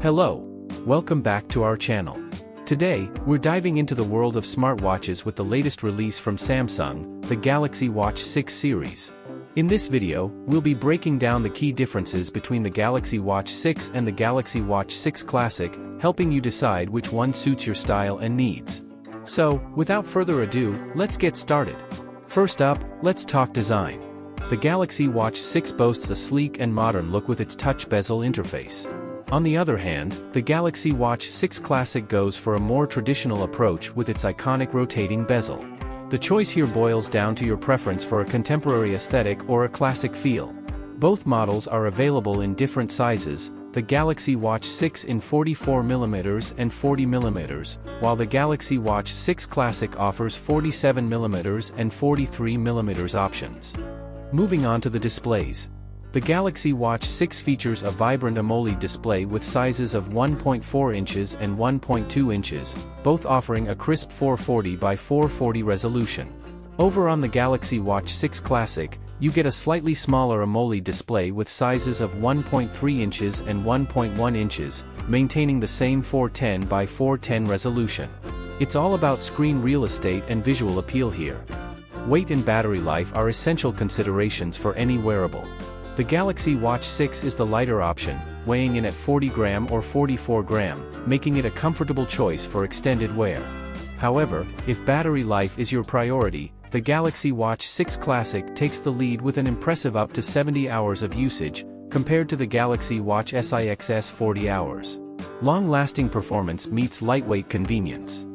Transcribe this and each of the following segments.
Hello. Welcome back to our channel. Today, we're diving into the world of smartwatches with the latest release from Samsung, the Galaxy Watch 6 series. In this video, we'll be breaking down the key differences between the Galaxy Watch 6 and the Galaxy Watch 6 Classic, helping you decide which one suits your style and needs. So, without further ado, let's get started. First up, let's talk design. The Galaxy Watch 6 boasts a sleek and modern look with its touch bezel interface. On the other hand, the Galaxy Watch 6 Classic goes for a more traditional approach with its iconic rotating bezel. The choice here boils down to your preference for a contemporary aesthetic or a classic feel. Both models are available in different sizes, the Galaxy Watch 6 in 44mm and 40mm, while the Galaxy Watch 6 Classic offers 47mm and 43mm options. Moving on to the displays. The Galaxy Watch 6 features a vibrant AMOLED display with sizes of 1.4 inches and 1.2 inches, both offering a crisp 440 by 440 resolution. Over on the Galaxy Watch 6 Classic, you get a slightly smaller AMOLED display with sizes of 1.3 inches and 1.1 inches, maintaining the same 410 by 410 resolution. It's all about screen real estate and visual appeal here. Weight and battery life are essential considerations for any wearable. The Galaxy Watch 6 is the lighter option, weighing in at 40 gram or 44 gram, making it a comfortable choice for extended wear. However, if battery life is your priority, the Galaxy Watch 6 Classic takes the lead with an impressive up to 70 hours of usage, compared to the Galaxy Watch SIXS 40 hours. Long-lasting performance meets lightweight convenience.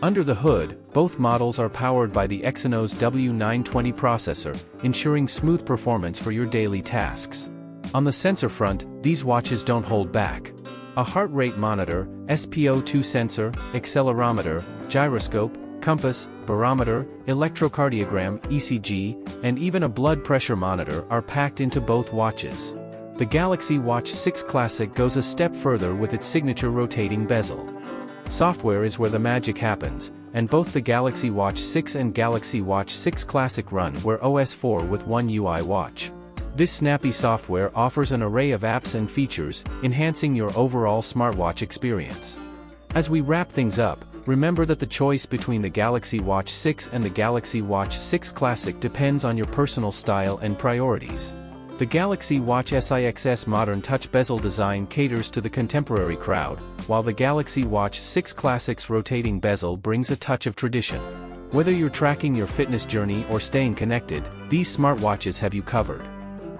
Under the hood, both models are powered by the Exynos W920 processor, ensuring smooth performance for your daily tasks. On the sensor front, these watches don't hold back. A heart rate monitor, SpO2 sensor, accelerometer, gyroscope, compass, barometer, electrocardiogram, ECG, and even a blood pressure monitor are packed into both watches. The Galaxy Watch 6 Classic goes a step further with its signature rotating bezel. Software is where the magic happens, and both the Galaxy Watch 6 and Galaxy Watch 6 Classic run Wear OS 4 with One UI Watch. This snappy software offers an array of apps and features, enhancing your overall smartwatch experience. As we wrap things up, remember that the choice between the Galaxy Watch 6 and the Galaxy Watch 6 Classic depends on your personal style and priorities. The Galaxy Watch SIXS modern touch bezel design caters to the contemporary crowd, while the Galaxy Watch 6 Classic's rotating bezel brings a touch of tradition. Whether you're tracking your fitness journey or staying connected, these smartwatches have you covered.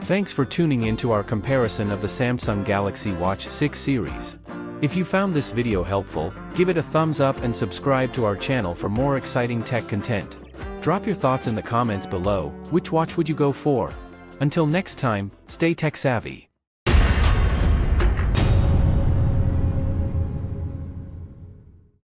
Thanks for tuning in to our comparison of the Samsung Galaxy Watch 6 series. If you found this video helpful, give it a thumbs up and subscribe to our channel for more exciting tech content. Drop your thoughts in the comments below. Which watch would you go for? Until next time, stay tech savvy.